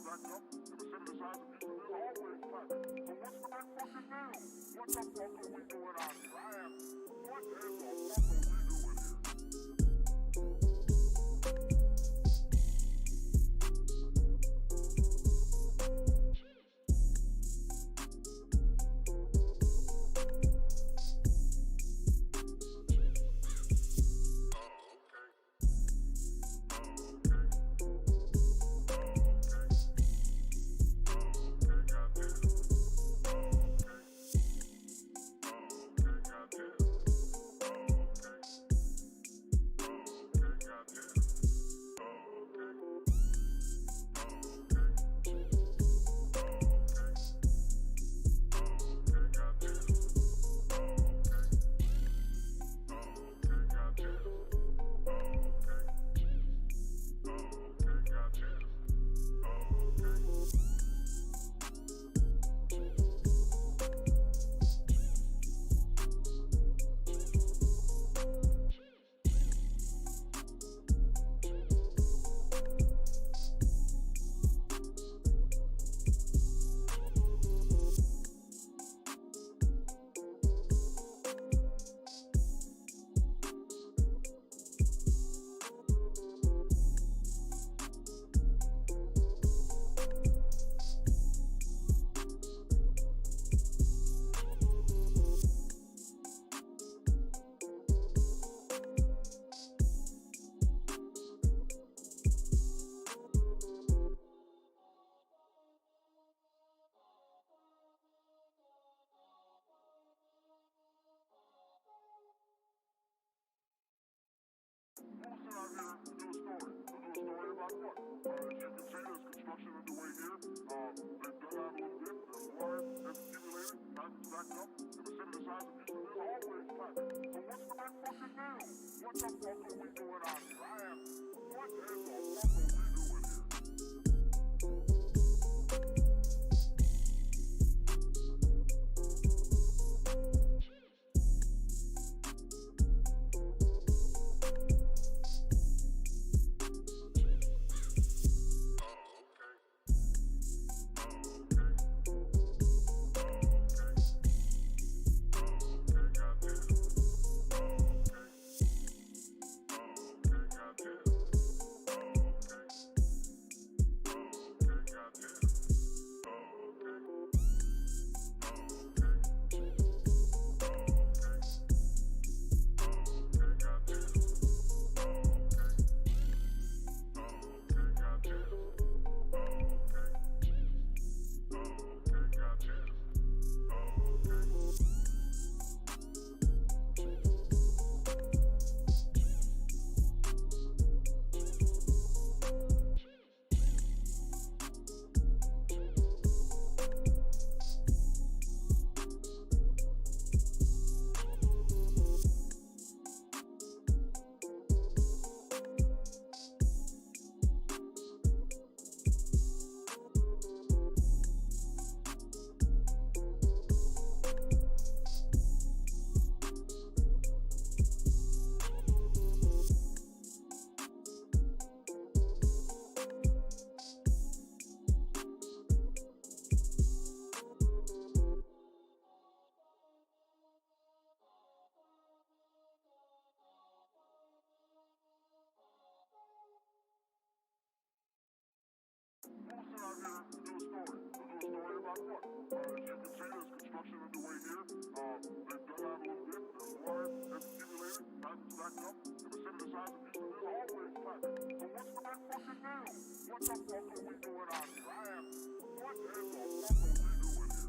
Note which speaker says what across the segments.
Speaker 1: backed up, and the city the size of Houston is always clapping. So what's the big fucking deal? What the fuck are we doing out here? I ask, what in the fuck are we doing here? We're out here to do a story. We'll do a story about what? As you can see, there's construction underway here. They've done out a little bit. There's water that's accumulated. Pipes backed up. And the city the size of Houston is always clapping. So what's the big fucking deal? What the fuck are we doing out here? I ask, what in the fuck are we doing here? We're out here to do a story. We'll do a story about what? As you can see, there's construction underway here. They've done out a little bit. There's water that's accumulated. Pipes backed up. And the city the size of Houston is always clapping. So what's the big fucking deal? What the fuck are we doing out here? I ask, what in the fuck are we doing here? Okay.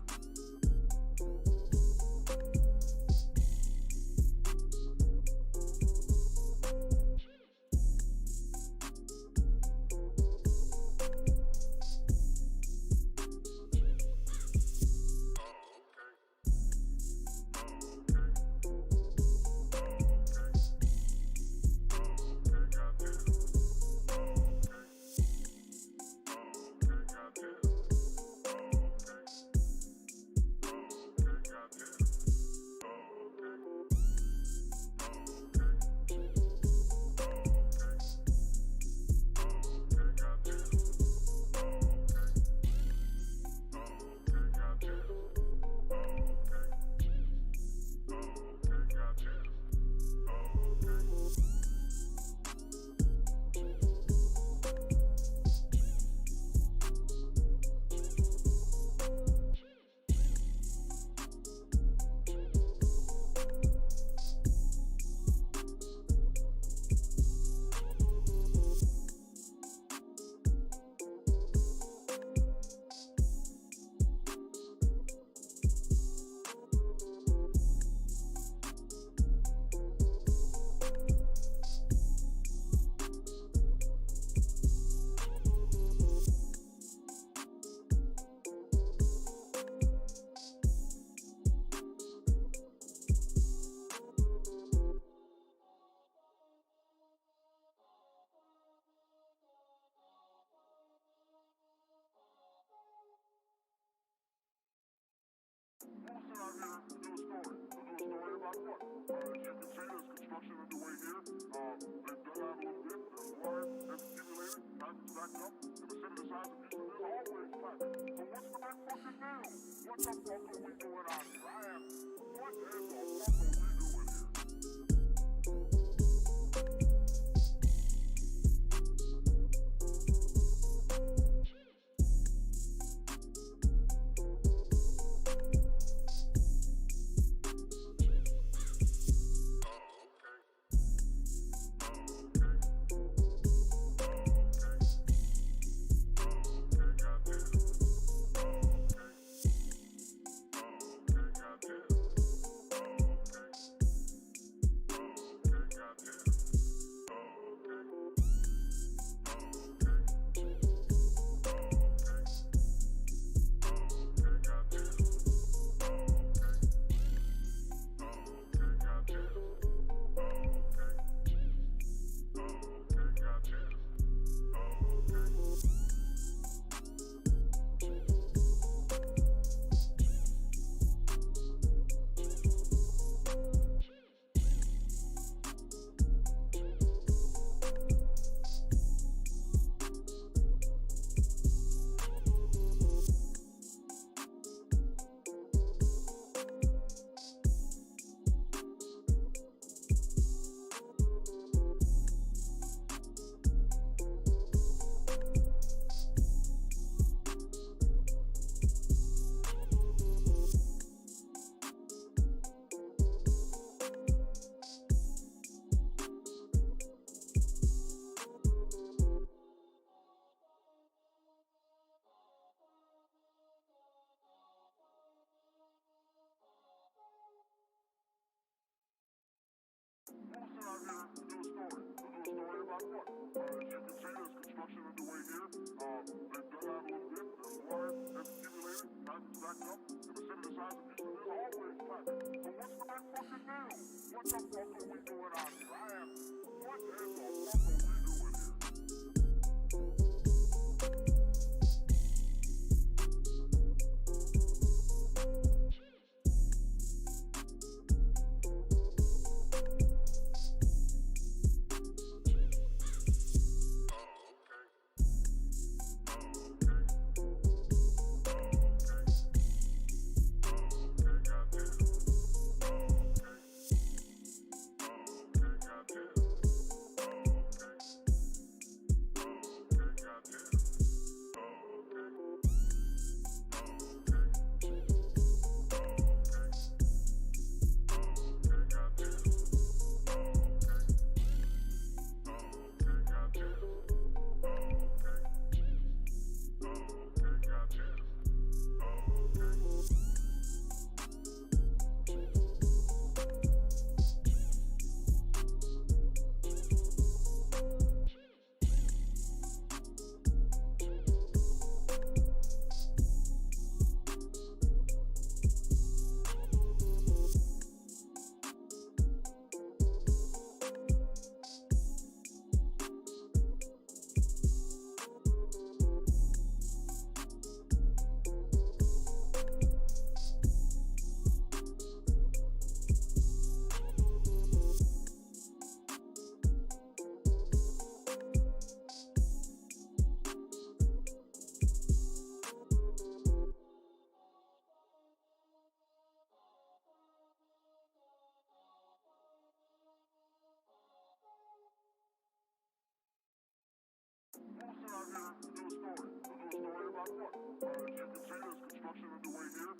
Speaker 1: clapping. So what's the big fucking deal? What the fuck are we doing out here? I asked, what in the fuck are we doing here? Out here to do a story. We'll do a story about what? As you can see, there's construction underway here. They've dug out a little bit. There's water that's accumulated. Time is backed up. In the city the size of Houston, there's always traffic. So what's the big fucking deal? What the fuck are we doing out here? I asked, what in the fuck are we doing here? Out here to do a story. We'll do a story about what? As you can see, there's construction underway here.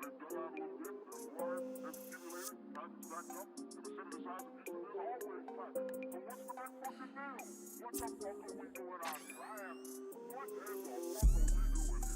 Speaker 1: They've dug out a little bit. There's water that's accumulated. Time is backed up. In the city the size of Houston, there's always traffic. So what's the big fucking deal? What the fuck are we doing out here? I asked, what in the fuck are we doing here?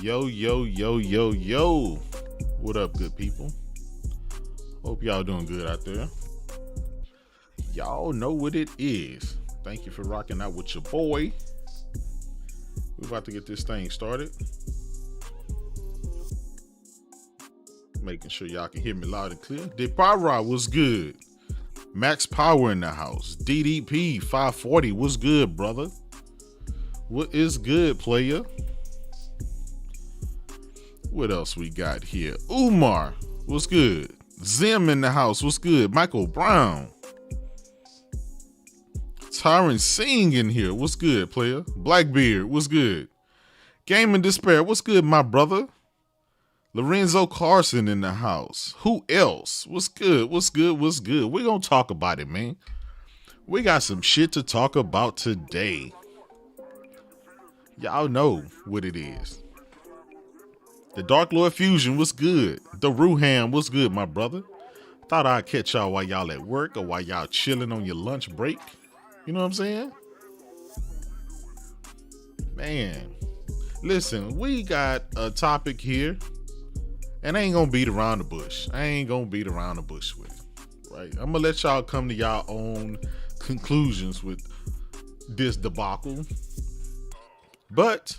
Speaker 2: Yo, yo, yo, yo, yo. What up, good people? Hope y'all doing good out there. Y'all know what it is. Thank you for rocking out with your boy. We're about to get this thing started. Making sure y'all can hear me loud and clear. Depara was good. Max Power in the house. DDP 540 was good, brother. What is good, player? What else we got here? Umar, what's good? Zim in the house, what's good? Michael Brown. Tyron Singh in here, what's good, player? Blackbeard, what's good? Game in Despair, what's good, my brother? Lorenzo Carson in the house. Who else? What's good? What's good? What's good? We're going to talk about it, man. We got some shit to talk about today. Y'all know what it is. The Dark Lord Fusion was good. The Ruham was good, my brother. Thought I'd catch y'all while y'all at work or while y'all chilling on your lunch break. You know what I'm saying? Man, listen, we got a topic here, and I ain't gonna beat around the bush. I ain't gonna beat around the bush with it, right? I'm gonna let y'all come to y'all own conclusions with this debacle. But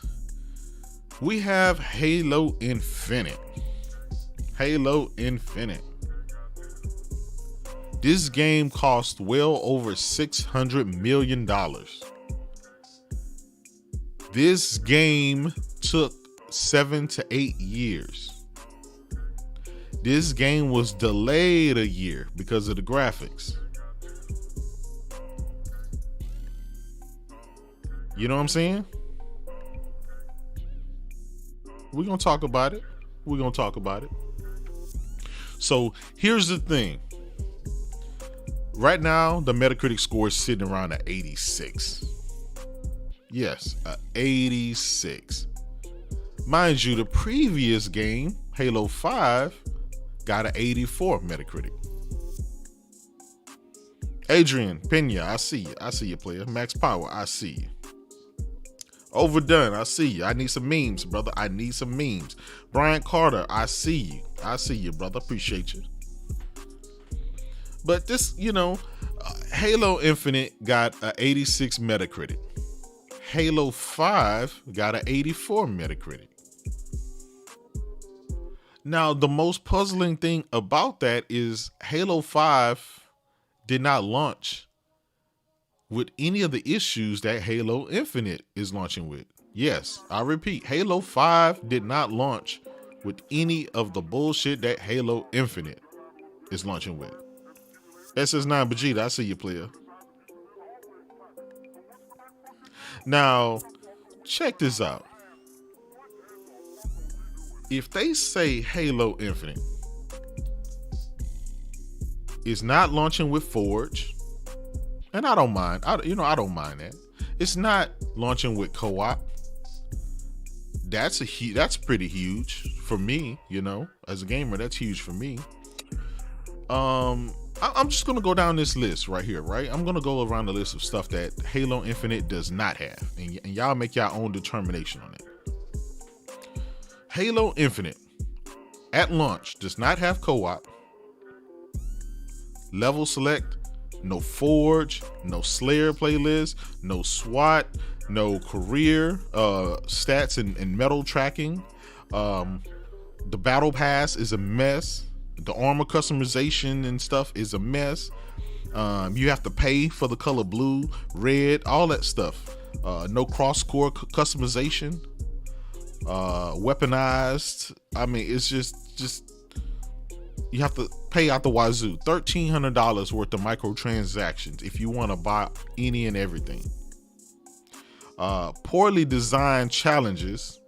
Speaker 2: we have Halo Infinite. Halo Infinite. This game cost well over $600 million. This game took 7 to 8 years. This game was delayed a year because of the graphics. You know what I'm saying? We're going to talk about it. We're going to talk about it. So here's the thing. Right now, the Metacritic score is sitting around at 86. Yes, 86. Mind you, the previous game, Halo 5, got an 84 Metacritic. Adrian Pena, I see you. I see you, player. Max Power, I see you. Overdone, I see you. I need some memes, brother. I need some memes. Brian Carter, I see you. I see you, brother. Appreciate you. But this, Halo Infinite got an 86 Metacritic. Halo 5 got an 84 Metacritic. Now, the most puzzling thing about that is Halo 5 did not launch with any of the issues that Halo Infinite is launching with. Yes, I repeat, Halo 5 did not launch with any of the bullshit that Halo Infinite is launching with. SS9 Vegeta, I see you, player. Now, check this out. If they say Halo Infinite is not launching with Forge, and I don't mind, I don't mind that. It's not launching with co-op. That's pretty huge for me, as a gamer. That's huge for me. I'm just gonna go down this list right here, right? I'm gonna go around the list of stuff that Halo Infinite does not have, and y'all make your own determination on it. Halo Infinite at launch does not have co-op, level select, no Forge, no Slayer playlist, no SWAT, no career stats and medal tracking. The battle pass is a mess. The armor customization and stuff is a mess. You have to pay for the color blue, red, all that stuff. No cross-core customization. Weaponized. I mean, it's just you have to pay out the wazoo. $1,300 worth of microtransactions if you want to buy any and everything. Poorly designed challenges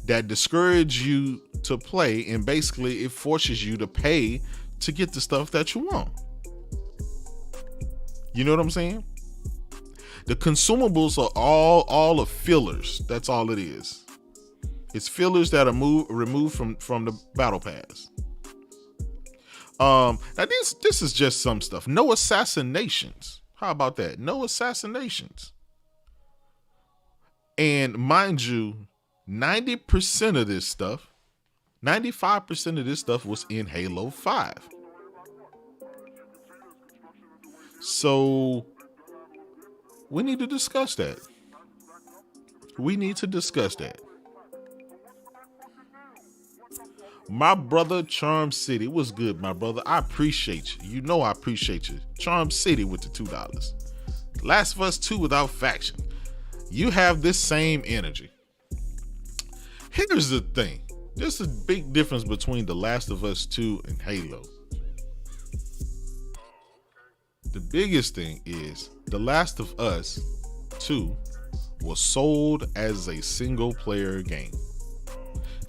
Speaker 2: that discourage you to play, and basically it forces you to pay to get the stuff that you want. You know what I'm saying? The consumables are all of fillers. That's all it is. It's fillers that are removed from the battle pass. Now this is just some stuff. No assassinations. How about that? No assassinations. And mind you, 90% of this stuff, 95% of this stuff was in Halo 5. So we need to discuss that. We need to discuss that. My brother Charm City, what's good, my brother? I appreciate you. You know I appreciate you. Charm City with the $2. Last of Us 2 without faction. You have this same energy. Here's the thing. There's a big difference between The Last of Us 2 and Halo. The biggest thing is The Last of Us 2 was sold as a single player game.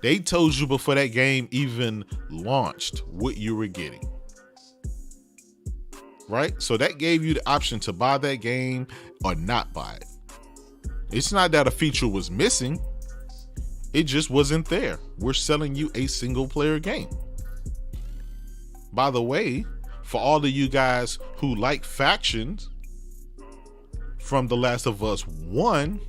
Speaker 2: They told you before that game even launched what you were getting. Right? So that gave you the option to buy that game or not buy it. It's not that a feature was missing. It just wasn't there. We're selling you a single player game. By the way, for all of you guys who like factions from The Last of Us 1,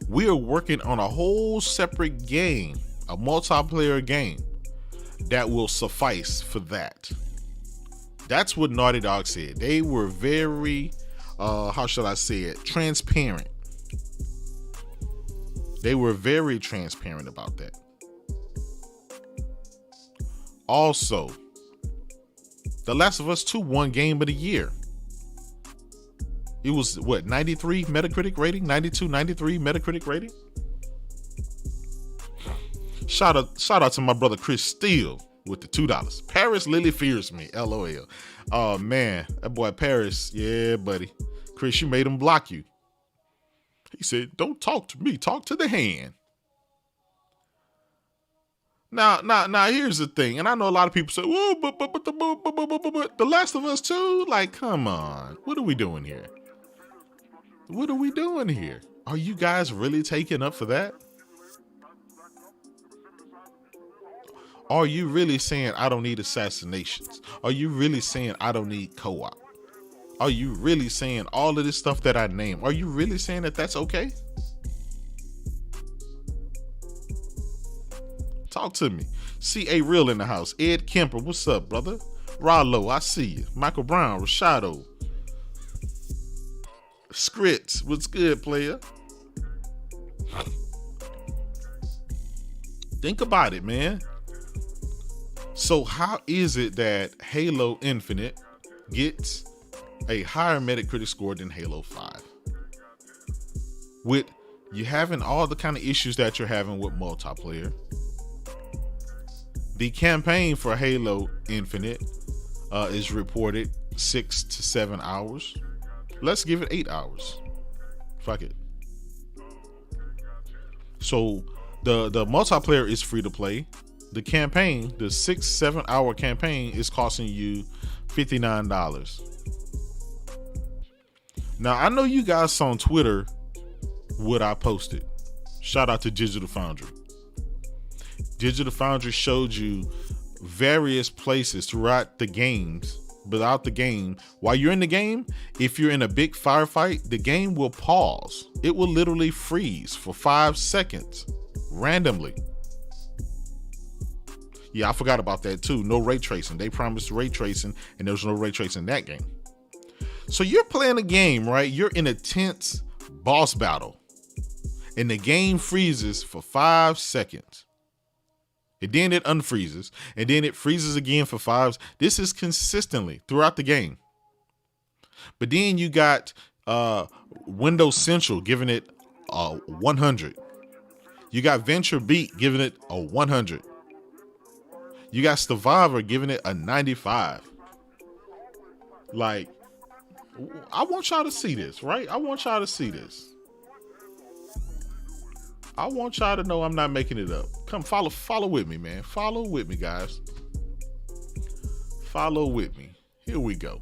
Speaker 2: we are working on a whole separate game, a multiplayer game that will suffice for that. That's what Naughty Dog said. They were very, how should I say it, transparent. They were very transparent about that. Also, The Last of Us 2 won Game of the Year. It was, what, 93 Metacritic rating? 92, 93 Metacritic rating? Shout out to my brother Chris Steele with the $2. Paris Lily fears me. LOL. Oh, man. That boy Paris. Yeah, buddy. Chris, you made him block you. He said, don't talk to me. Talk to the hand. Now, here's the thing. And I know a lot of people say, whoa, but The Last of Us 2? Like, come on. What are we doing here? What are we doing here? Are you guys really taking up for that? Are you really saying I don't need assassinations? Are you really saying I don't need co-op? Are you really saying all of this stuff that I named? Are you really saying that that's okay? Talk to me. C.A. Real in the house. Ed Kemper, what's up, brother? Rollo, I see you. Michael Brown, Rashado. Scrits, what's good, player? Think about it, man. So how is it that Halo Infinite gets a higher Metacritic score than Halo 5? With you having all the kind of issues that you're having with multiplayer. The campaign for Halo Infinite is reported 6 to 7 hours. Let's give it 8 hours. Fuck it. So the multiplayer is free to play. The campaign, the 6-7 hour campaign, is costing you $59. Now I know you guys saw on Twitter what I posted. Shout out to Digital Foundry. Digital Foundry showed you various places throughout the games. Without the game, while you're in the game, if you're in a big firefight, the game will pause. It will literally freeze for 5 seconds randomly. Yeah, I forgot about that too. No ray tracing. They promised ray tracing, and there's no ray tracing in that game. So you're playing a game, right? You're in a tense boss battle, and the game freezes for 5 seconds. And then it unfreezes, and then it freezes again for 5. This is consistently throughout the game. But then you got Windows Central giving it a 100. You got Venture Beat giving it a 100. You got Survivor giving it a 95. Like, I want y'all to see this, right? I want y'all to see this. I want y'all to know I'm not making it up. Come follow with me, man. Follow with me, guys. Follow with me. Here we go.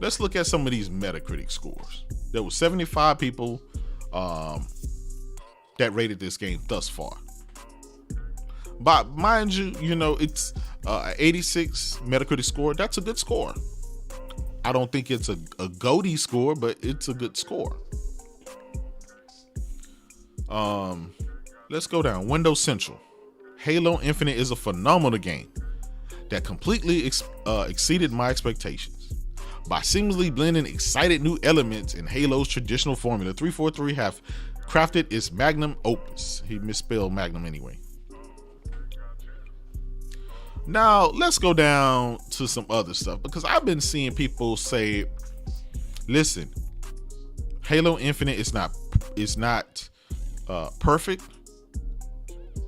Speaker 2: Let's look at some of these Metacritic scores. There were 75 people that rated this game thus far. But mind you, it's 86 Metacritic score. That's a good score. I don't think it's a GOATY score, but it's a good score. Let's go down. Windows Central. Halo Infinite is a phenomenal game that completely exceeded my expectations. By seamlessly blending exciting new elements in Halo's traditional formula, 343 have crafted its magnum opus. He misspelled magnum anyway. Now, let's go down to some other stuff, because I've been seeing people say, listen, Halo Infinite is not perfect.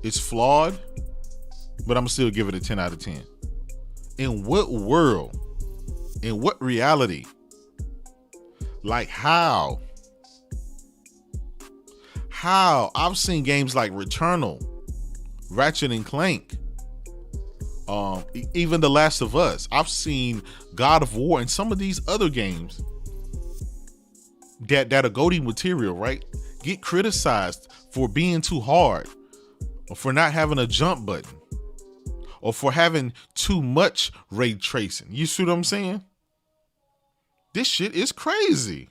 Speaker 2: It's flawed, but I'm still give it a 10 out of 10. In what world? In what reality? Like how? How? I've seen games like Returnal, Ratchet and Clank, even The Last of Us. I've seen God of War and some of these other games that are GOTY material, right? Get criticized for being too hard, or for not having a jump button, or for having too much ray tracing. You see what I'm saying? This shit is crazy.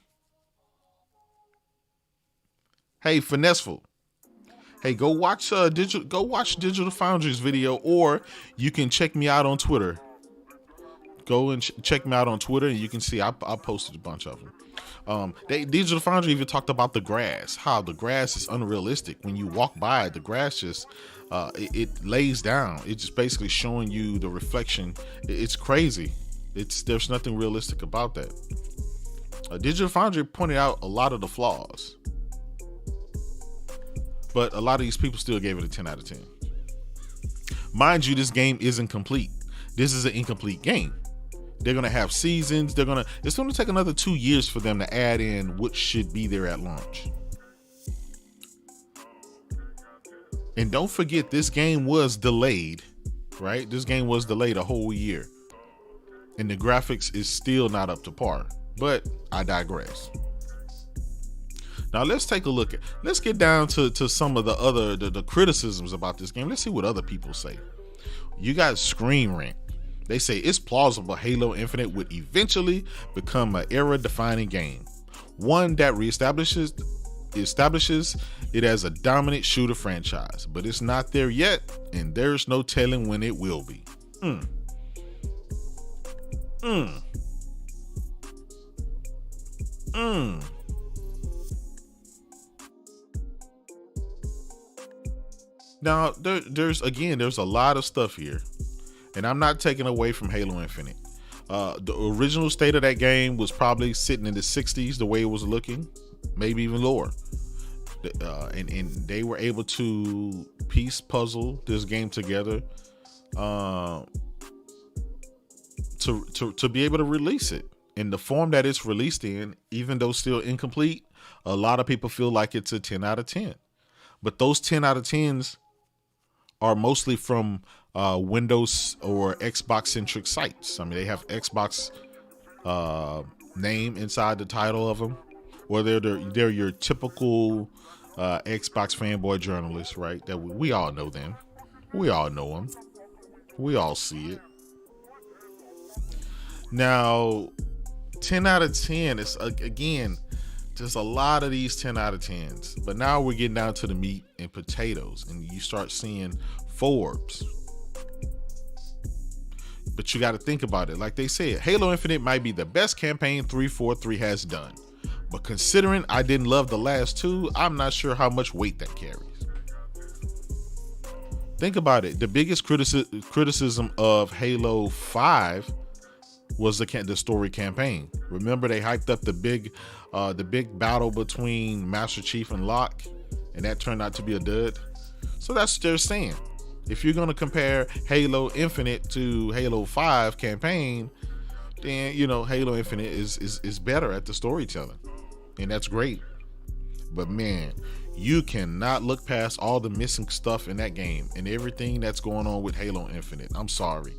Speaker 2: Hey, Finesseful. Hey, go watch Digital Foundry's video, or you can check me out on Twitter. Go and check me out on Twitter, and you can see I posted a bunch of them. Digital Foundry even talked about the grass, how the grass is unrealistic. When you walk by it, the grass just it lays down. It's just basically showing you the reflection. It's crazy. There's nothing realistic about that. Digital Foundry pointed out a lot of the flaws, but a lot of these people still gave it a 10 out of 10. Mind you, this game isn't complete. This is an incomplete game. They're gonna have seasons. It's gonna take another 2 years for them to add in what should be there at launch. And don't forget, this game was delayed, right? This game was delayed a whole year, and the graphics is still not up to par. But I digress. Now let's get down to some of the criticisms about this game. Let's see what other people say. You got Screen Rant. They say it's plausible Halo Infinite would eventually become an era-defining game, one that establishes it as a dominant shooter franchise, but it's not there yet, and there's no telling when it will be. Now, there's a lot of stuff here, and I'm not taking away from Halo Infinite. The original state of that game was probably sitting in the 60s, the way it was looking, maybe even lower. And they were able to piece puzzle this game together to be able to release it in the form that it's released in. Even though still incomplete, a lot of people feel like it's a 10 out of 10. But those 10 out of 10s are mostly from Windows or Xbox centric sites. I mean, they have Xbox name inside the title of them, or they're your typical Xbox fanboy journalists, right? That we all know them. We all know them. We all see it. Now, 10 out of 10 is, again, there's a lot of these 10 out of 10s, but now we're getting down to the meat and potatoes, and you start seeing Forbes. But you got to think about it. Like they said, Halo Infinite might be the best campaign 343 has done, but considering I didn't love the last two, I'm not sure how much weight that carries. Think about it. The biggest criticism of Halo 5 was the story campaign. Remember, they hyped up the big battle between Master Chief and Locke, and that turned out to be a dud. So that's what they're saying. If you're gonna compare Halo Infinite to Halo 5 campaign, then Halo Infinite is better at the storytelling, and that's great. But man, you cannot look past all the missing stuff in that game and everything that's going on with Halo Infinite. I'm sorry.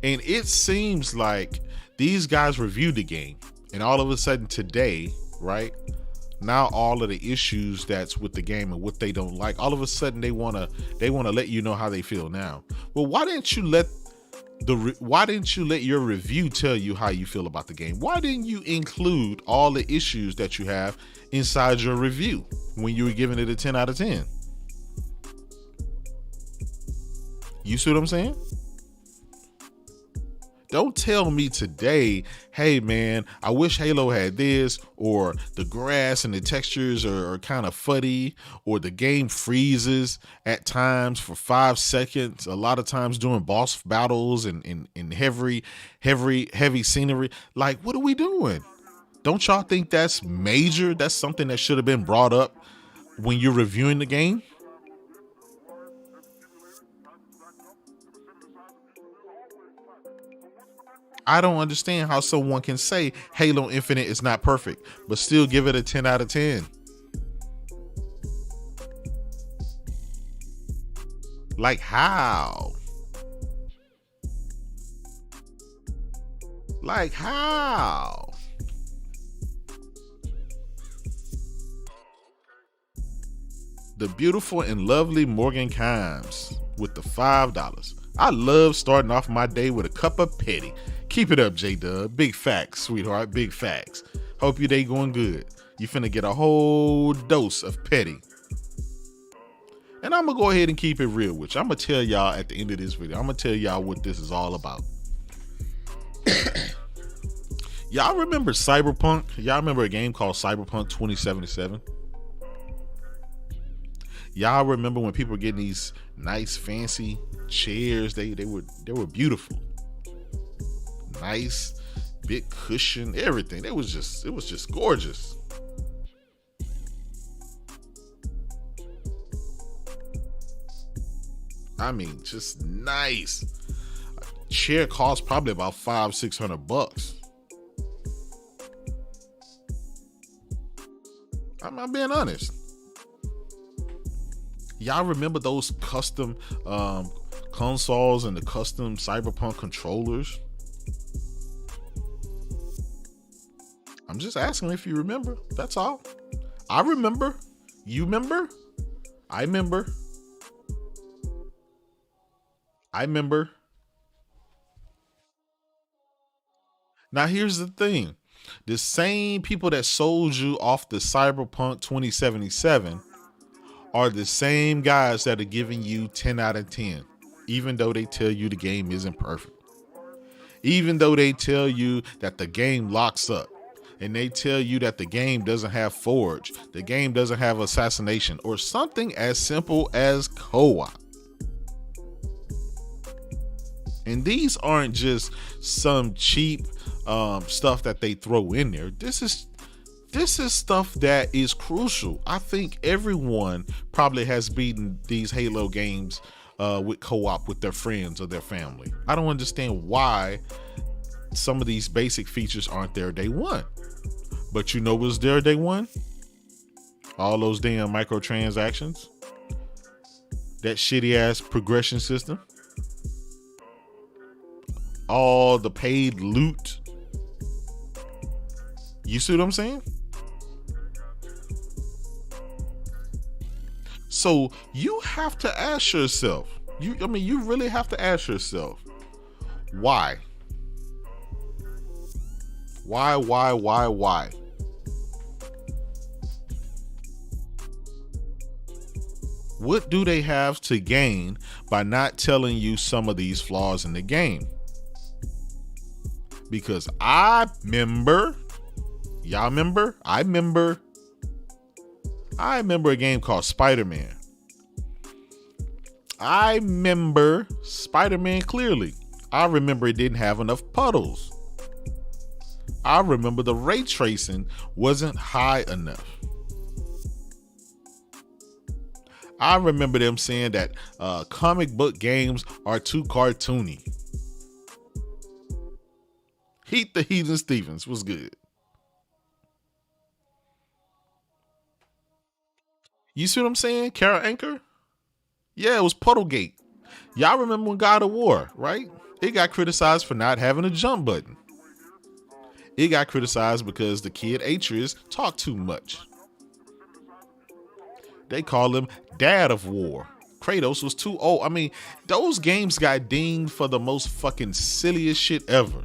Speaker 2: And it seems like these guys reviewed the game, and all of a sudden today, right now, all of the issues that's with the game and what they don't like, all of a sudden they want to let you know how they feel now. Well, why didn't you let Why didn't you let your review tell you how you feel about the game? Why didn't you include all the issues that you have inside your review when you were giving it a 10 out of 10? You see what I'm saying? Don't tell me today, hey man, I wish Halo had this, or the grass and the textures are kind of fuddy, or the game freezes at times for 5 seconds, a lot of times during boss battles and in heavy scenery. Like, what are we doing? Don't y'all think that's major? That's something that should have been brought up when you're reviewing the game? I don't understand how someone can say Halo Infinite is not perfect, but still give it a 10 out of 10. Like how? Like how? The beautiful and lovely Morgan Kimes with the $5. I love starting off my day with a cup of petty. Keep it up, JayDub. Big facts, sweetheart. Big facts. Hope your day going good. You finna get a whole dose of petty. And I'm gonna go ahead and keep it real with you. I'm gonna tell y'all at the end of this video, I'm gonna tell y'all what this is all about. Y'all remember Cyberpunk? Y'all remember a game called Cyberpunk 2077? Y'all remember when people were getting these nice fancy chairs? They were beautiful. Nice, big cushion, everything. It was just gorgeous. I mean, just nice. A chair cost probably about $500-600. I'm being honest. Y'all remember those custom consoles and the custom Cyberpunk controllers? I'm just asking if you remember. That's all. I remember. You remember? I remember. I remember. Now here's the thing. The same people that sold you off the Cyberpunk 2077 are the same guys that are giving you 10 out of 10, even though they tell you the game isn't perfect. Even though they tell you that the game locks up, and they tell you that the game doesn't have forge, the game doesn't have assassination, or something as simple as co-op. And these aren't just some cheap stuff that they throw in there. This is stuff that is crucial. I think everyone probably has beaten these Halo games with co-op with their friends or their family. I don't understand why some of these basic features aren't there day one. But you know what's there day one? All those damn microtransactions. That shitty ass progression system. All the paid loot. You see what I'm saying? So you have to ask yourself, you really have to ask yourself, why? Why? What do they have to gain by not telling you some of these flaws in the game? Because I remember a game called Spider-Man. I remember Spider-Man clearly. I remember it didn't have enough puddles. I remember the ray tracing wasn't high enough. I remember them saying that comic book games are too cartoony. Heat the Heathen Stevens was good. You see what I'm saying? Carol Anchor? Yeah, it was Puddlegate. Y'all remember when God of War, right? It got criticized for not having a jump button. It got criticized because the kid Atreus talked too much. They call him Dad of War. Kratos was too old. I mean, those games got dinged for the most fucking silliest shit ever.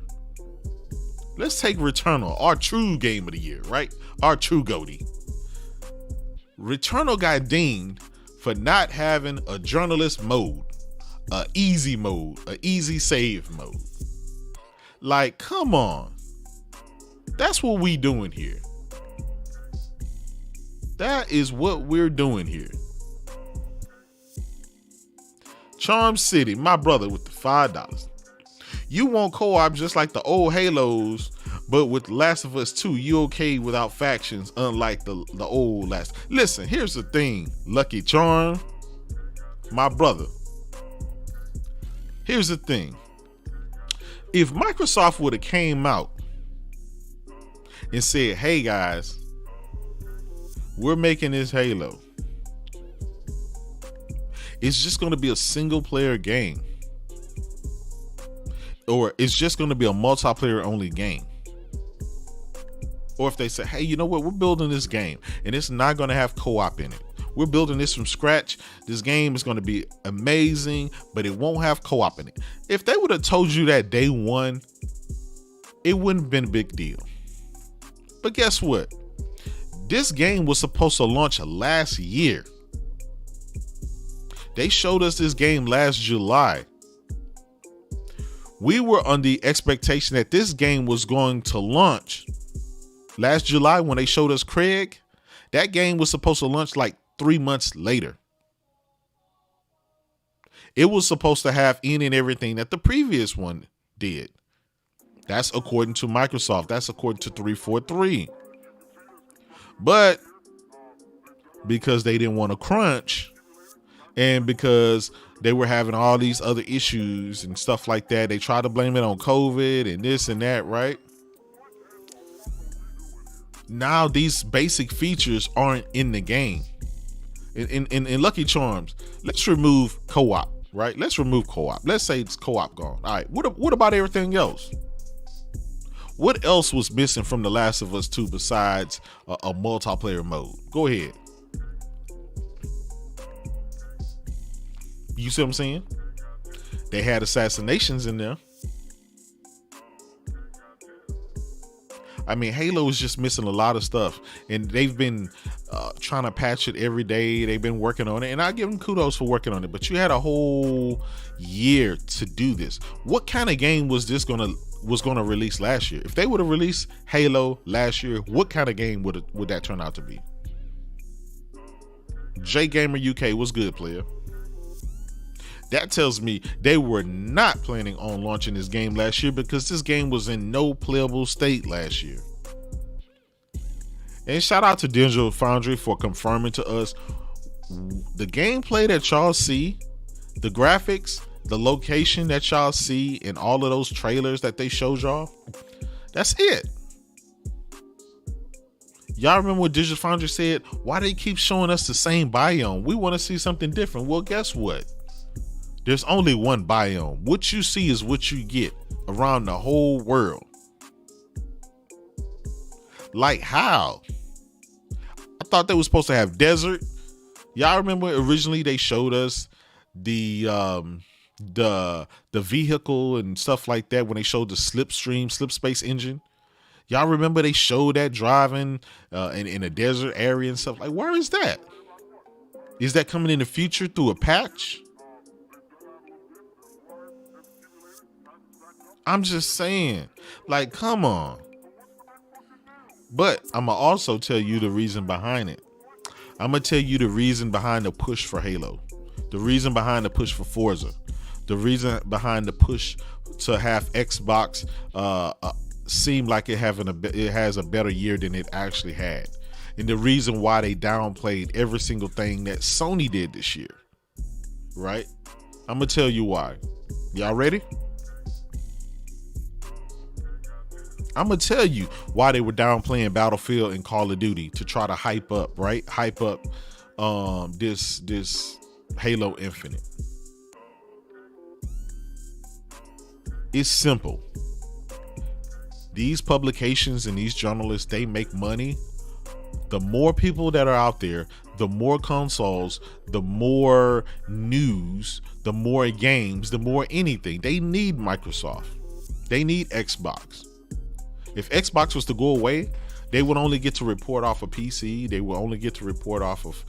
Speaker 2: Let's take Returnal, our true game of the year, right? Our true GOTY. Returnal got dinged for not having a journalist mode, a easy mode, a easy save mode. Like, come on. That's what we doing here. That is what we're doing here. Charm City, my brother with the $5. You want co-op just like the old Halos, but with Last of Us 2, you okay without factions, unlike the old Last. Listen, here's the thing, Lucky Charm, my brother. Here's the thing. If Microsoft would have came out and said, hey guys, we're making this Halo. It's just going to be a single player game. Or it's just going to be a multiplayer only game. Or if they say, hey, you know what? We're building this game and it's not going to have co-op in it. We're building this from scratch. This game is going to be amazing, but it won't have co-op in it. If they would have told you that day one, it wouldn't have been a big deal. But guess what? This game was supposed to launch last year. They showed us this game last July. We were on the expectation that this game was going to launch last July when they showed us Craig. That game was supposed to launch like 3 months later. It was supposed to have in and everything that the previous one did. That's according to Microsoft. That's according to 343. But because they didn't want to crunch, and because they were having all these other issues and stuff like that, they tried to blame it on COVID and this and that, right? Now these basic features aren't in the game. In Lucky Charms, let's remove co-op, right? Let's remove co-op. Let's say it's co-op gone. All right, what about everything else? What else was missing from The Last of Us 2 besides a multiplayer mode? Go ahead. You see what I'm saying? They had assassinations in there. I mean, Halo is just missing a lot of stuff, and they've been trying to patch it every day. They've been working on it, and I give them kudos for working on it. But you had a whole year to do this. What kind of game was this gonna release last year? If they would have released Halo last year, what kind of game would that turn out to be? J Gamer UK, what's good, player? That tells me they were not planning on launching this game last year, because this game was in no playable state last year. And shout out to Digital Foundry for confirming to us the gameplay that y'all see, the graphics, the location that y'all see in all of those trailers that they showed y'all. That's it. Y'all remember what Digital Foundry said? Why they keep showing us the same biome? We want to see something different. Well, guess what? There's only one biome. What you see is what you get around the whole world. Like how? I thought they were supposed to have desert. Y'all remember originally they showed us the vehicle and stuff like that when they showed the slip space engine. Y'all remember they showed that driving in a desert area and stuff. Like, where is that? Is that coming in the future through a patch? I'm just saying, like, come on. But I'm going to also tell you the reason behind it. I'm going to tell you the reason behind the push for Halo, the reason behind the push for Forza, the reason behind the push to have Xbox seem like it has a better year than it actually had. And the reason why they downplayed every single thing that Sony did this year, right? I'm going to tell you why. Y'all ready? I'm going to tell you why they were downplaying Battlefield and Call of Duty to try to hype up this Halo Infinite. It's simple. These publications and these journalists, they make money The more people that are out there, the more consoles, the more news, the more games, the more anything. They need Microsoft. They need Xbox. If Xbox was to go away, they would only get to report off of PC. They would only get to report off of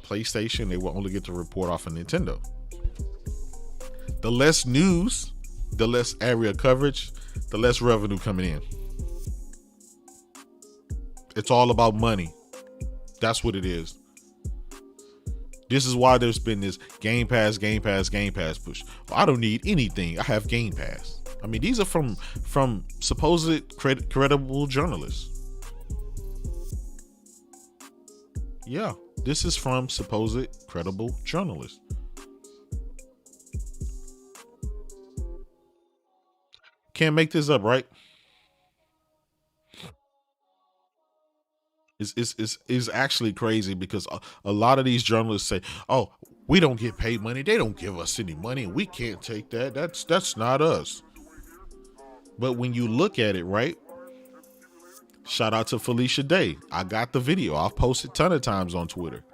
Speaker 2: PlayStation. They would only get to report off of Nintendo. The less news, the less area coverage, the less revenue coming in. It's all about money. That's what it is. This is why there's been this Game Pass push. Well, I don't need anything. I have Game Pass. I mean, these are from supposed credible journalists. Yeah, this is from supposed credible journalists. Can't make this up, right? It's actually crazy because a lot of these journalists say, "Oh, we don't get paid money. They don't give us any money. We can't take that. That's not us." But when you look at it, right? Shout out to Felicia Day. I got the video. I've posted a ton of times on Twitter.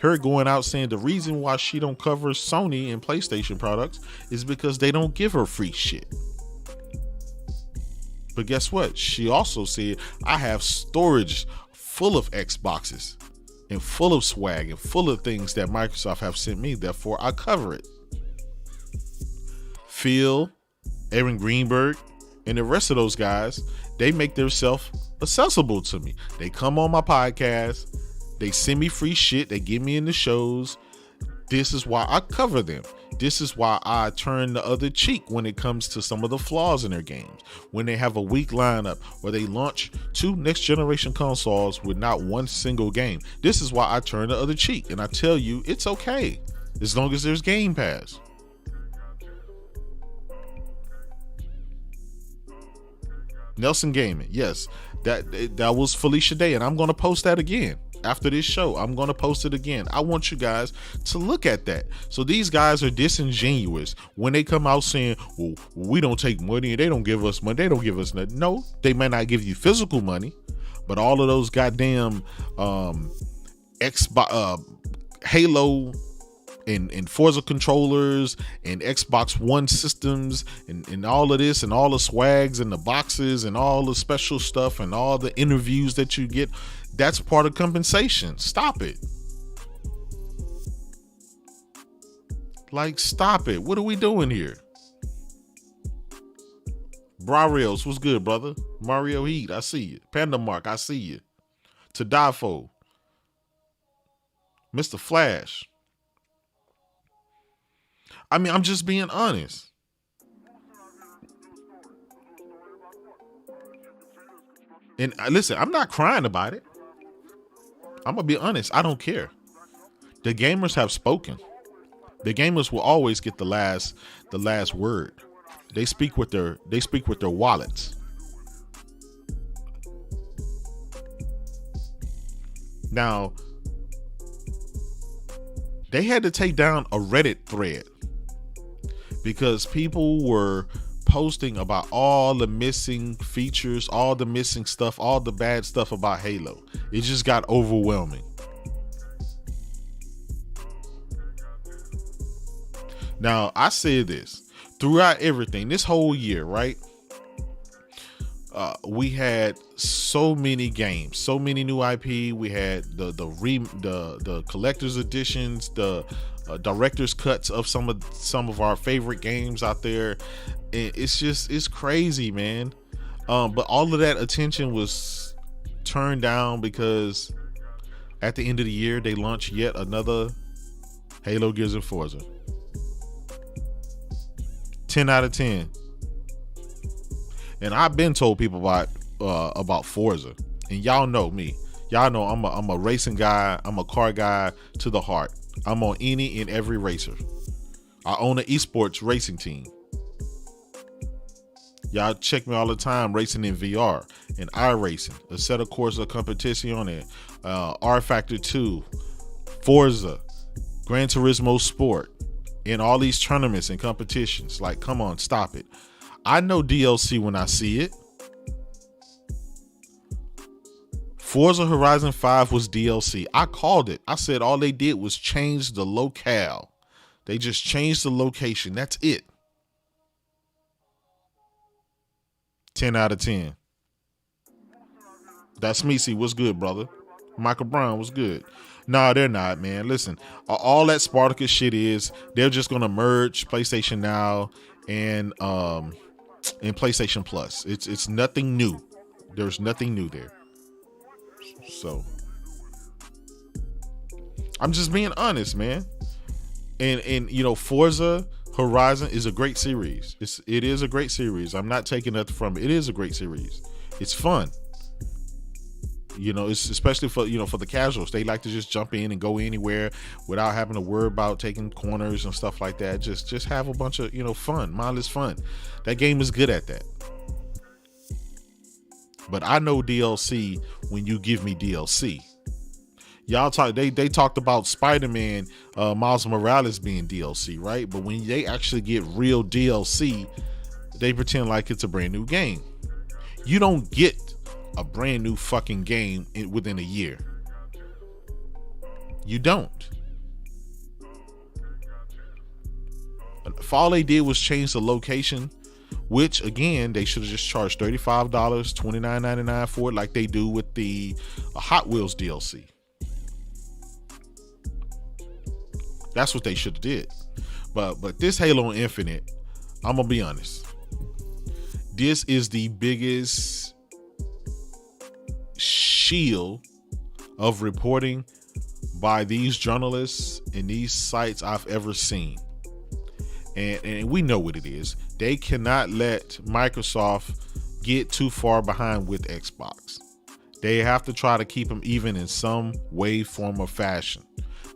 Speaker 2: Her going out saying the reason why she don't cover Sony and PlayStation products is because they don't give her free shit. But guess what? She also said, I have storage full of Xboxes and full of swag and full of things that Microsoft have sent me. Therefore, I cover it. Phil, Aaron Greenberg, and the rest of those guys, they make themselves accessible to me. They come on my podcast. They send me free shit. They get me in the shows. This is why I cover them. This is why I turn the other cheek when it comes to some of the flaws in their games. When they have a weak lineup or they launch 2 next generation consoles with not one single game. This is why I turn the other cheek. And I tell you, it's okay as long as there's Game Pass. Nelson Gaming, yes, that was Felicia Day, and I'm going to post that again after this show. I'm going to post it again. I want you guys to look at that. So these guys are disingenuous when they come out saying, well, we don't take money and they don't give us money. They don't give us nothing. No, they may not give you physical money, but all of those goddamn Xbox, Halo and Forza controllers and Xbox One systems and all of this and all the swags and the boxes and all the special stuff and all the interviews that you get, that's part of compensation. Stop it. Like, stop it. What are we doing here? Barrios, what's good, brother? Mario Heat, I see you. Panda Mark, I see you. To die for. Mr. Flash. I mean, I'm just being honest. And listen, I'm not crying about it. I'm gonna be honest. I don't care. The gamers have spoken. The gamers will always get the last word. They speak with their wallets. Now, they had to take down a Reddit thread because people were posting about all the missing features, all the missing stuff, all the bad stuff about Halo. It just got overwhelming. Now, I said this throughout everything, this whole year, right? We had so many games, so many new IP. We had the collector's editions, the director's cuts of some of our favorite games out there. And it's crazy, man. But all of that attention was turned down because at the end of the year they launched yet another Halo, Gears, and Forza. 10 out of 10. And I've been told people about Forza, and y'all know me. Y'all know I'm a racing guy. I'm a car guy to the heart. I'm on any and every racer. I own an esports racing team. Y'all check me all the time racing in VR and iRacing, a set of Corsa Competizione, R Factor 2, Forza, Gran Turismo Sport, in all these tournaments and competitions. Like, come on, stop it. I know DLC when I see it. Forza Horizon 5 was DLC. I called it. I said all they did was change the locale. They just changed the location. That's it. 10 out of 10. That's me. See, what's good, brother? Michael Brown, what's good? Nah, they're not, man. Listen, all that Spartacus shit is, they're just gonna merge PlayStation Now and PlayStation Plus. It's nothing new. There's nothing new there. So I'm just being honest, man. And you know, Forza Horizon is a great series. It is a great series. I'm not taking nothing from it. It is a great series. It's fun. You know, it's especially for, you know, for the casuals. They like to just jump in and go anywhere without having to worry about taking corners and stuff like that. Just have a bunch of, you know, fun, mindless fun. That game is good at that. But I know DLC when you give me DLC. Y'all talk. They talked about Spider-Man, Miles Morales being DLC, right? But when they actually get real DLC, they pretend like it's a brand new game. You don't get a brand new fucking game within a year. You don't. If all they did was change the location, which again they should have just charged $35, $29.99 for it, like they do with the Hot Wheels DLC. That's what they should have did. But this Halo Infinite, I'm gonna be honest, this is the biggest shield of reporting by these journalists and these sites I've ever seen. And we know what it is. They cannot let Microsoft get too far behind with Xbox. They have to try to keep them even in some way, form, or fashion,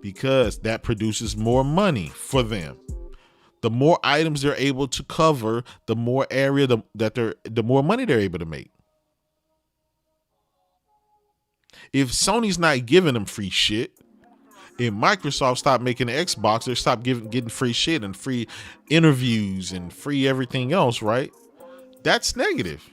Speaker 2: because that produces more money for them. The more items they're able to cover, the more area the more money they're able to make. If Sony's not giving them free shit, if Microsoft stopped making the Xbox, they stopped getting free shit and free interviews and free everything else, right? That's negative.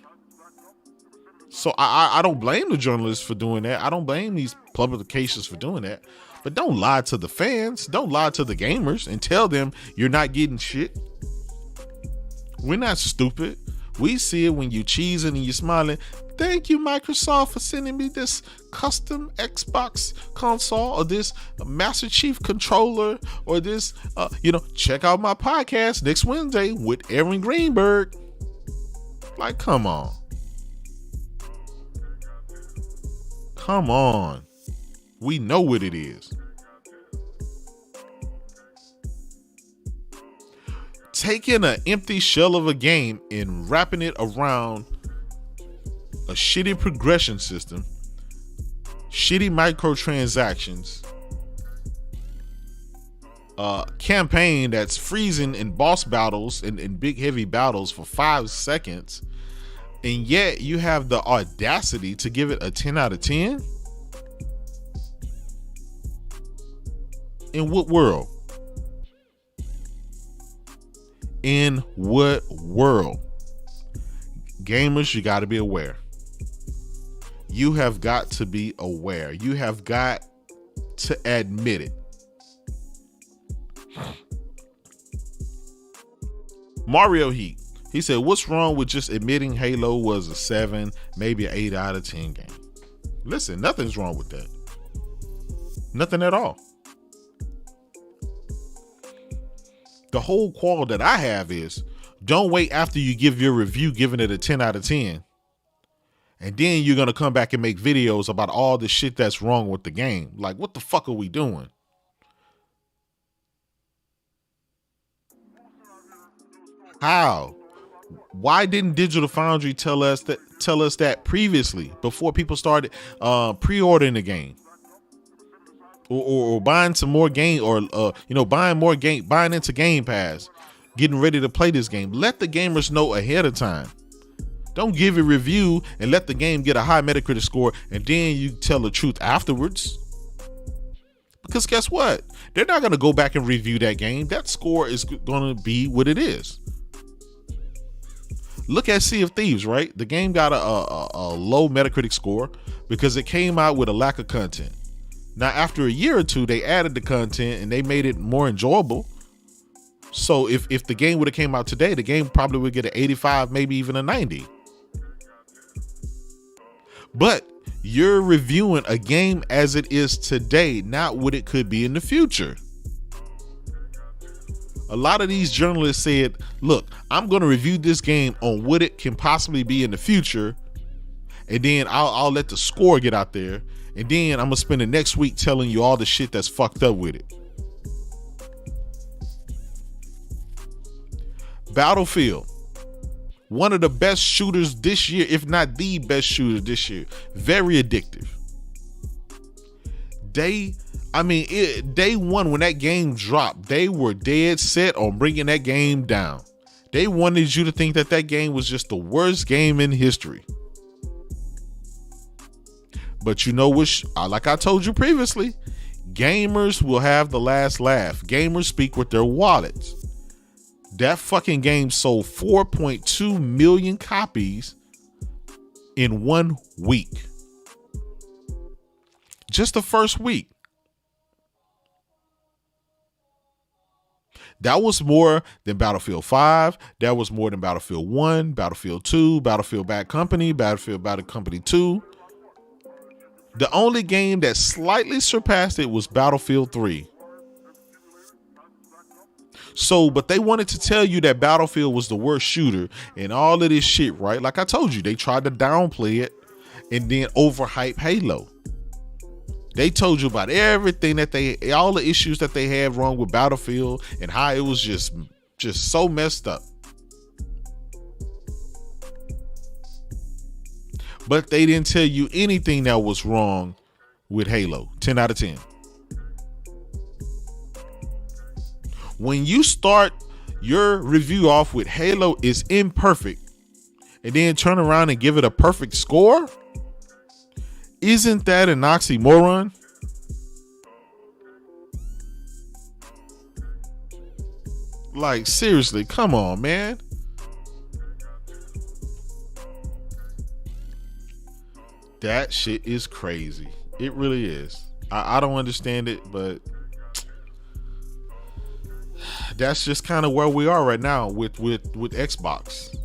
Speaker 2: So I don't blame the journalists for doing that. I don't blame these publications for doing that. But don't lie to the fans. Don't lie to the gamers and tell them you're not getting shit. We're not stupid. We see it when you cheesing and you smiling. Thank you, Microsoft, for sending me this custom Xbox console or this Master Chief controller or this, check out my podcast next Wednesday with Aaron Greenberg. Like, come on. Come on. We know what it is. Taking an empty shell of a game and wrapping it around a shitty progression system, shitty microtransactions, campaign that's freezing in boss battles and big heavy battles for 5 seconds, and yet you have the audacity to give it a 10 out of 10? In what world? In what world? Gamers, you got to be aware. You have got to be aware. You have got to admit it. Mario Heat, he said, what's wrong with just admitting Halo was a 7, maybe an 8 out of 10 game? Listen, nothing's wrong with that. Nothing at all. The whole quarrel that I have is, don't wait after you give your review giving it a 10 out of 10. And then you're going to come back and make videos about all the shit that's wrong with the game. Like, what the fuck are we doing? How? Why didn't Digital Foundry tell us that previously, before people started pre-ordering the game? Or buying some more game, or buying into Game Pass, getting ready to play this game. Let the gamers know ahead of time. Don't give a review and let the game get a high Metacritic score and then you tell the truth afterwards. Because guess what? They're not going to go back and review that game. That score is going to be what it is. Look at Sea of Thieves, right? The game got a low Metacritic score because it came out with a lack of content. Now, after a year or two, they added the content and they made it more enjoyable. So if the game would have came out today, the game probably would get an 85, maybe even a 90. But you're reviewing a game as it is today, not what it could be in the future. A lot of these journalists said, look, I'm going to review this game on what it can possibly be in the future, and then I'll let the score get out there, and then I'm going to spend the next week telling you all the shit that's fucked up with it. Battlefield, one of the best shooters this year, if not the best shooter this year. Very addictive. Day one, when that game dropped, they were dead set on bringing that game down. They wanted you to think that game was just the worst game in history. But you know what? Like I told you previously, gamers will have the last laugh. Gamers speak with their wallets. That fucking game sold 4.2 million copies in 1 week. Just the first week. That was more than Battlefield 5. That was more than Battlefield 1, Battlefield 2, Battlefield Bad Company, Battlefield Bad Company 2. The only game that slightly surpassed it was Battlefield 3. So, but they wanted to tell you that Battlefield was the worst shooter and all of this shit, right? Like I told you, they tried to downplay it and then overhype Halo. They told you about everything all the issues that they had wrong with Battlefield and how it was just so messed up. But they didn't tell you anything that was wrong with Halo. 10 out of 10. When you start your review off with Halo is imperfect and then turn around and give it a perfect score, isn't that an oxymoron? Like, seriously, come on, man. That shit is crazy. It really is. I don't understand it, but that's just kind of where we are right now with Xbox.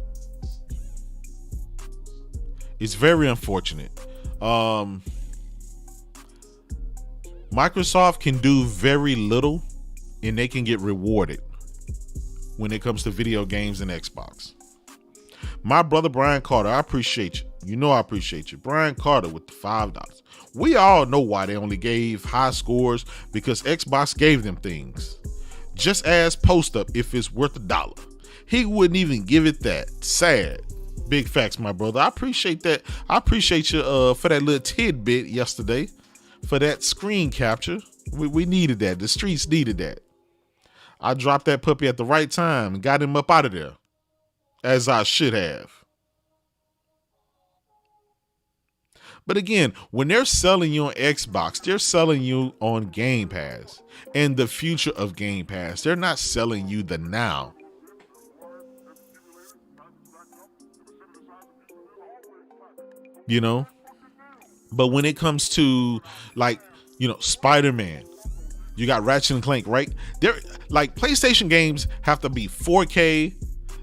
Speaker 2: It's very unfortunate. Microsoft can do very little and they can get rewarded when it comes to video games and Xbox. My brother Brian Carter, I appreciate you. You know I appreciate you. Brian Carter with the $5. We all know why they only gave high scores, because Xbox gave them things. Just ask Post Up if it's worth $1. He wouldn't even give it that. Sad. Big facts, my brother. I appreciate that. I appreciate you for that little tidbit yesterday, for that screen capture. We needed that. The streets needed that. I dropped that puppy at the right time and got him up out of there, as I should have. But again, when they're selling you on Xbox, they're selling you on Game Pass and the future of Game Pass. They're not selling you the now. You know? But when it comes to, like, you know, Spider-Man, you got Ratchet and Clank, right? They're like, PlayStation games have to be 4K.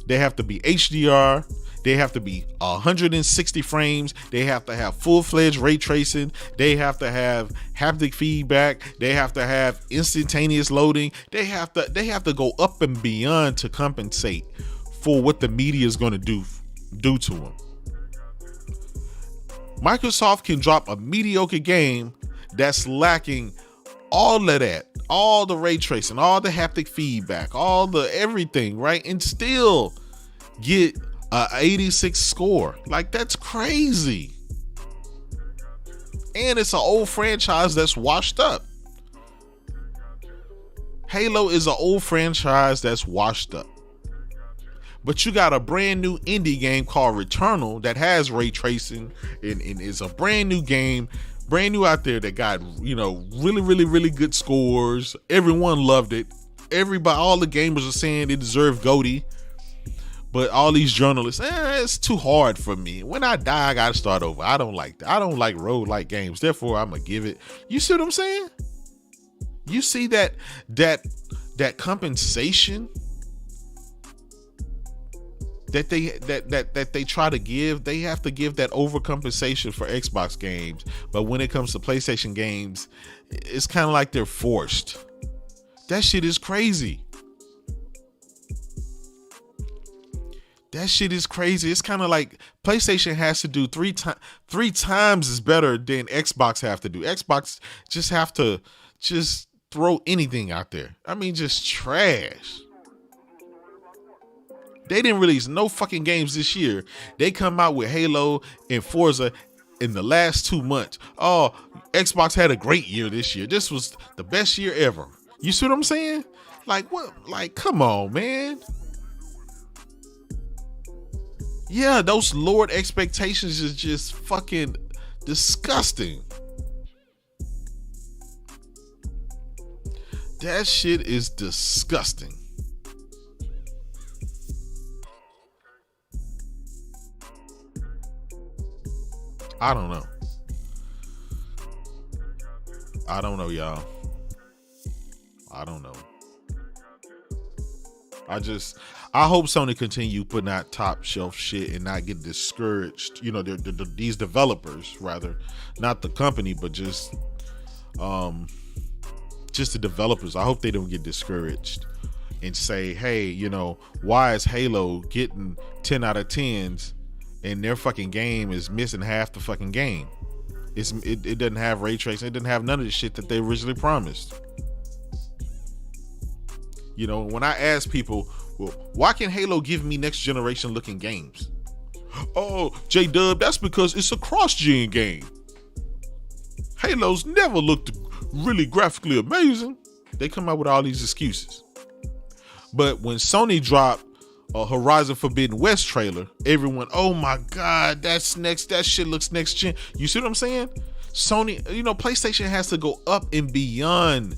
Speaker 2: They have to be HDR. They have to be 160 frames. They have to have full-fledged ray tracing. They have to have haptic feedback. They have to have instantaneous loading. They have to go up and beyond to compensate for what the media is going to do to them. Microsoft can drop a mediocre game that's lacking all of that, all the ray tracing, all the haptic feedback, all the everything, right? And still get a 86 score. Like, that's crazy. And it's an old franchise that's washed up. Halo is an old franchise that's washed up. But you got a brand new indie game called Returnal that has ray tracing and is a brand new game, brand new out there, that got, you know, really, really, really good scores. Everyone loved it. Everybody, all the gamers are saying it deserved GOTY. But all these journalists, it's too hard for me. When I die, I gotta start over. I don't like that. I don't like roguelike games. Therefore, I'm gonna give it. You see what I'm saying? You see that compensation that they try to give. They have to give that overcompensation for Xbox games. But when it comes to PlayStation games, it's kind of like they're forced. That shit is crazy. That shit is crazy. It's kind of like PlayStation has to do three times as better than Xbox have to do. Xbox just have to just throw anything out there. I mean, just trash. They didn't release no fucking games this year. They come out with Halo and Forza in the last 2 months. Oh, Xbox had a great year this year. This was the best year ever. You see what I'm saying? Like, what? Like, come on, man. Yeah, those lowered expectations is just fucking disgusting. That shit is disgusting. I don't know. I don't know, y'all. I don't know. I hope Sony continue putting out top shelf shit and not get discouraged. You know, these developers, rather, not the company, but just the developers. I hope they don't get discouraged and say, hey, you know, why is Halo getting 10 out of 10s and their fucking game is missing half the fucking game? It doesn't have ray tracing. It doesn't have none of the shit that they originally promised. You know, when I ask people, well, why can't Halo give me next generation looking games? Oh, JayDub, that's because it's a cross-gen game. Halo's never looked really graphically amazing. They come out with all these excuses. But when Sony dropped a Horizon Forbidden West trailer, everyone, oh my God, that shit looks next gen. You see what I'm saying? Sony, you know, PlayStation has to go up and beyond.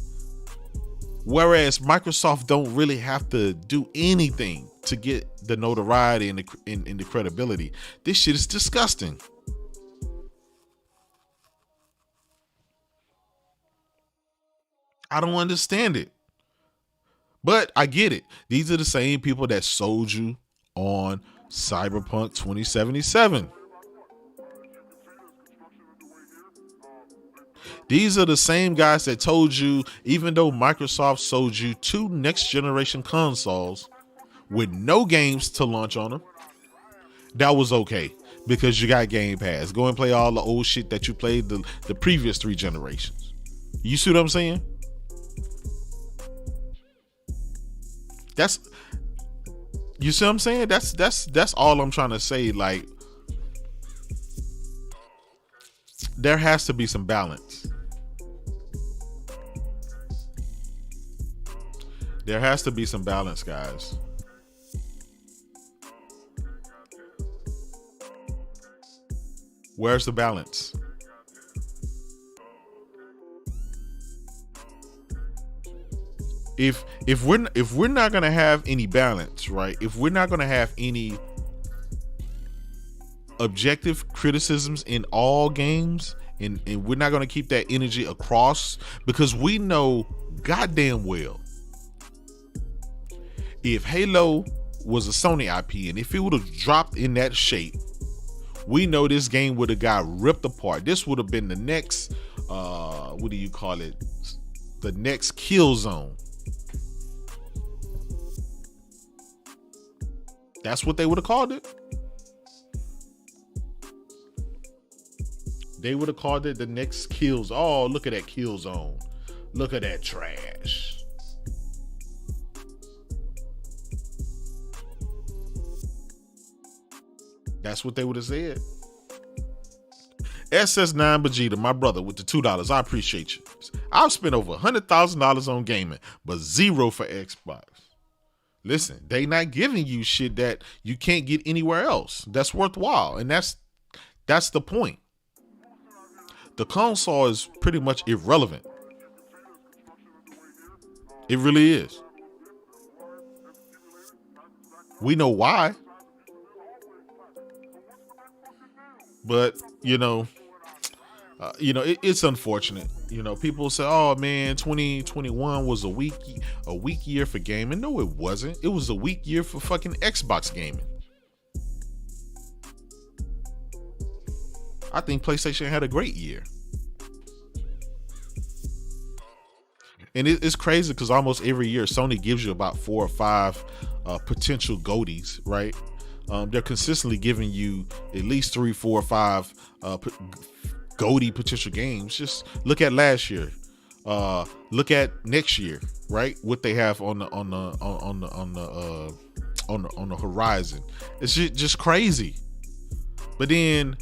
Speaker 2: Whereas Microsoft don't really have to do anything to get the notoriety and the credibility. This shit is disgusting. I don't understand it. But I get it. These are the same people that sold you on Cyberpunk 2077. These are the same guys that told you, even though Microsoft sold you 2 next generation consoles with no games to launch on them, that was okay because you got Game Pass. Go and play all the old shit that you played the previous 3 generations. You see what I'm saying? You see what I'm saying? That's all I'm trying to say. Like, there has to be some balance. There has to be some balance, guys. Where's the balance? If we're not gonna have any balance, right? If we're not gonna have any objective criticisms in all games, and we're not gonna keep that energy across, because we know goddamn well, if Halo was a Sony IP and if it would have dropped in that shape, we know this game would have got ripped apart. This would have been the next, what do you call it? The next Killzone. That's what they would have called it. They would have called it the next Kills. Oh, look at that Killzone. Look at that trash. That's what they would have said. SS9 Vegeta, my brother, with the $2. I appreciate you. I've spent over $100,000 on gaming, but zero for Xbox. Listen, they not giving you shit that you can't get anywhere else that's worthwhile, and that's the point. The console is pretty much irrelevant. It really is. We know why. But it's unfortunate. People say, "Oh man, 2021 was a weak year for gaming." No, it wasn't. It was a weak year for fucking Xbox gaming. I think PlayStation had a great year. And it's crazy because almost every year Sony gives you about 4 or 5 potential GOTYs, right? They're consistently giving you at least 3, 4, or 5 GOTY potential games. Just look at last year. Look at next year, right? What they have on the horizon. It's just crazy. But then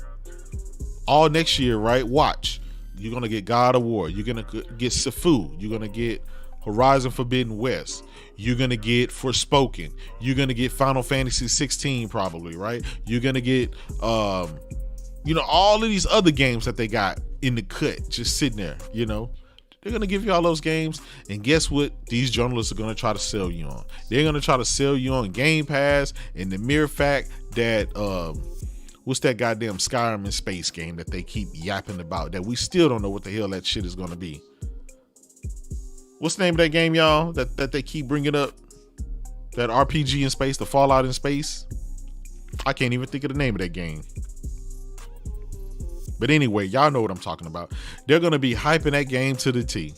Speaker 2: all next year, right? Watch. You're going to get God of War. You're going to get Sifu. You're going to get Horizon Forbidden West. You're going to get Forspoken. You're going to get Final Fantasy 16 probably, right? You're going to get, all of these other games that they got in the cut just sitting there, They're going to give you all those games. And guess what? These journalists are going to try to sell you on. They're going to try to sell you on Game Pass and the mere fact that, what's that goddamn Skyrim in space game that they keep yapping about that we still don't know what the hell that shit is going to be? What's the name of that game, y'all, that they keep bringing up? That RPG in space, the Fallout in space? I can't even think of the name of that game. But anyway, y'all know what I'm talking about. They're going to be hyping that game to the T.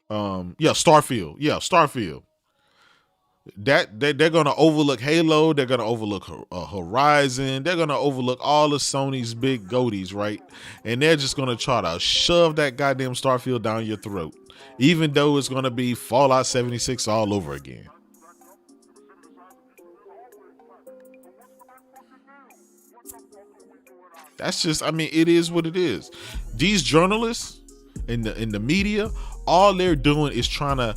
Speaker 2: Starfield. They're gonna overlook Halo. They're gonna overlook Horizon. They're gonna overlook all of Sony's big GOTYs, right? And they're just gonna try to shove that goddamn Starfield down your throat, even though it's gonna be Fallout 76 all over again. That's just, it is what it is. These journalists in the media, all they're doing is trying to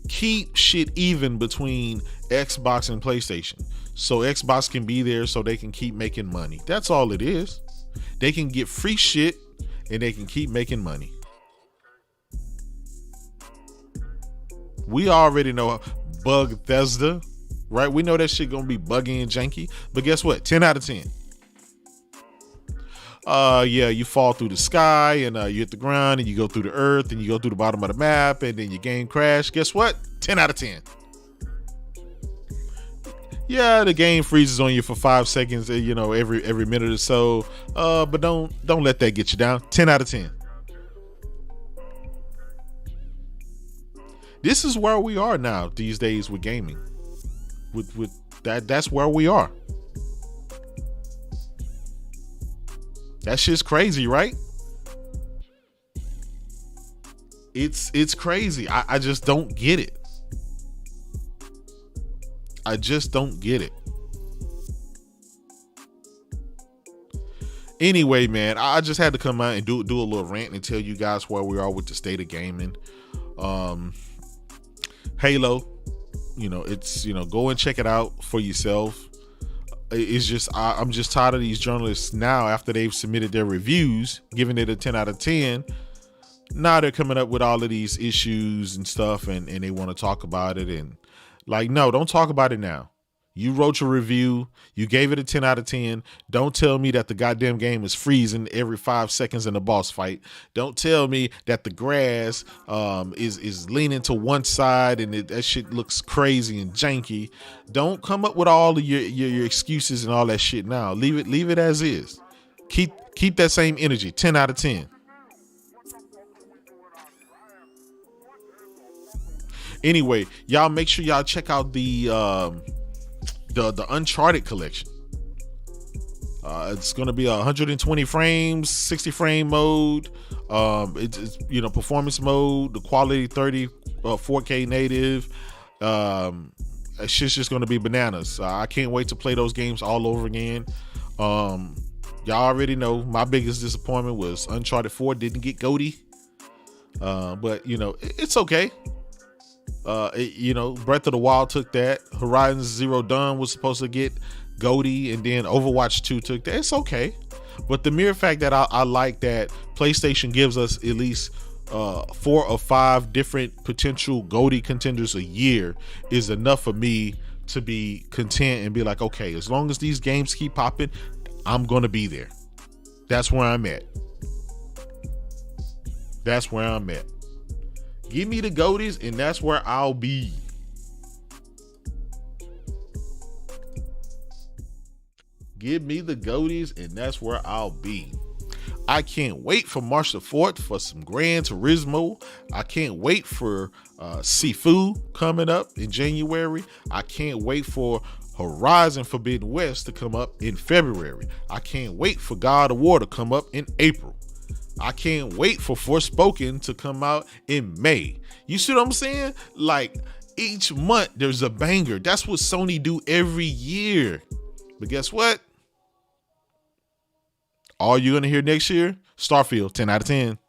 Speaker 2: keep shit even between Xbox and PlayStation, so Xbox can be there so they can keep making money. That's all it is. They can get free shit and they can keep making money. We already know Bethesda, right? We know that shit gonna be buggy and janky, but guess what? 10 out of 10. You fall through the sky and you hit the ground and you go through the earth and you go through the bottom of the map and then your game crash. Guess what? 10 out of 10. Yeah, the game freezes on you for 5 seconds, every minute or so. But don't let that get you down. 10 out of 10. This is where we are now these days with gaming. With that's where we are. That shit's crazy, right? It's crazy. I just don't get it. I just don't get it. Anyway, man, I just had to come out and do a little rant and tell you guys where we are with the state of gaming. Halo, go and check it out for yourself. It's just I'm just tired of these journalists now after they've submitted their reviews, giving it a 10 out of 10. Now they're coming up with all of these issues and stuff, and they want to talk about it. And no, don't talk about it now. You wrote your review. You gave it a 10 out of 10. Don't tell me that the goddamn game is freezing every 5 seconds in a boss fight. Don't tell me that the grass is leaning to one side and that shit looks crazy and janky. Don't come up with all of your excuses and all that shit now. Leave it as is. Keep that same energy. 10 out of 10. Anyway, y'all make sure y'all check out the Uncharted collection. It's going to be 120 frames, 60 frame mode. It's performance mode, the quality 30 4K native. It's just going to be bananas. I can't wait to play those games all over again. Y'all already know my biggest disappointment was Uncharted 4 didn't get GOTY. But it's okay. Breath of the Wild took that. Horizon Zero Dawn was supposed to get GOTY, and then Overwatch 2 took that. It's okay. But the mere fact that I like that PlayStation gives us at least 4 or 5 different potential Goldie contenders a year is enough for me to be content and be like, okay, as long as these games keep popping, I'm gonna be there. That's where I'm at. That's where I'm at. Give me the Goldies and that's where I'll be. Give me the Goldies and that's where I'll be. I can't wait for March the 4th for some Gran Turismo. I can't wait for Sifu coming up in January. I can't wait for Horizon Forbidden West to come up in February. I can't wait for God of War to come up in April. I can't wait for Forspoken to come out in May. You see what I'm saying? Like, each month there's a banger. That's what Sony do every year. But guess what? All you're going to hear next year, Starfield, 10 out of 10.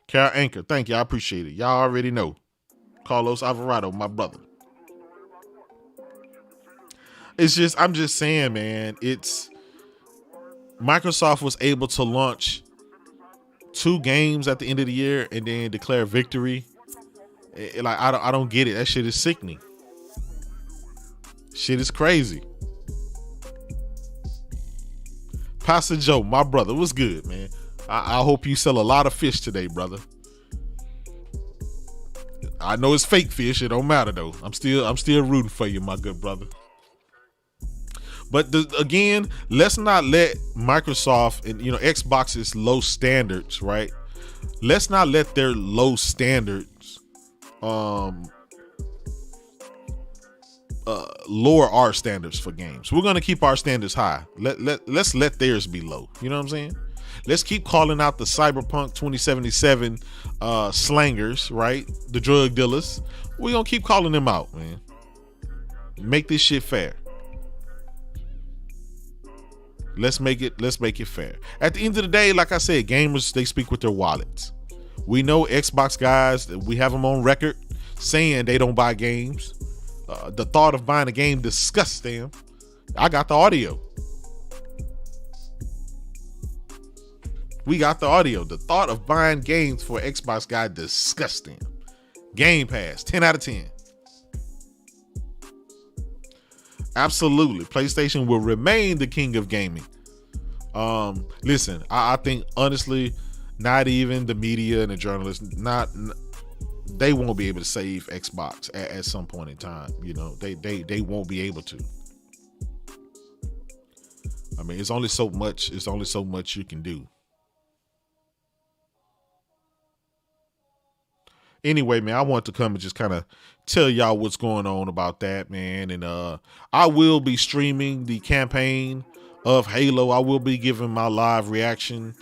Speaker 2: Carol Anchor, thank you. I appreciate it. Y'all already know. Carlos Alvarado, my brother. It's just, I'm just saying, man, it's Microsoft was able to launch 2 games at the end of the year and then declare victory. Like, I don't get it. That shit is sickening. Shit is crazy. Pastor Joe, my brother, what's good, man? I hope you sell a lot of fish today, brother. I know it's fake fish. It don't matter though. I'm still rooting for you, my good brother. But again, let's not let Microsoft and Xbox's low standards, right? Let's not let their low standards lower our standards for games. We're gonna keep our standards high. Let's let theirs be low. You know what I'm saying? Let's keep calling out the Cyberpunk 2077 slangers, right? The drug dealers. We're gonna keep calling them out, man. Make this shit fair. Let's make it fair. At the end of the day, like I said, gamers, they speak with their wallets. We know Xbox guys, we have them on record saying they don't buy games. The thought of buying a game disgusts them. I got the audio. We got the audio. The thought of buying games for Xbox guy disgusts them. Game Pass, 10 out of 10. Absolutely. PlayStation will remain the king of gaming. Listen, I think honestly, not even the media and the journalists, they won't be able to save Xbox at some point in time. They won't be able to. I mean, it's only so much you can do. Anyway, man, I want to come and just kind of tell y'all what's going on about that, man. And I will be streaming the campaign of Halo. I will be giving my live reaction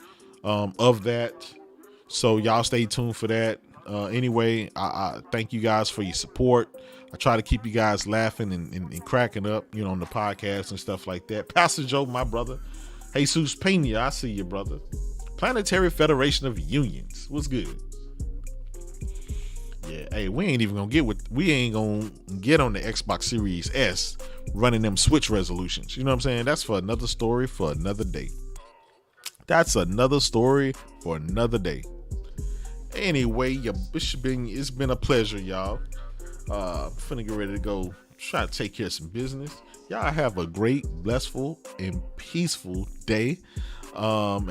Speaker 2: of that. So y'all stay tuned for that. Anyway, I thank you guys for your support. I try to keep you guys laughing and cracking up, on the podcast and stuff like that. Pastor Joe, my brother. Jesus Pena, I see you, brother. Planetary Federation of Unions. What's good? Yeah, hey, we ain't gonna get on the Xbox Series S running them Switch resolutions. You know what I'm saying? That's for another story for another day. That's another story for another day. Anyway, it's been a pleasure, y'all. Finna get ready to go try to take care of some business. Y'all have a great, blissful, and peaceful day. And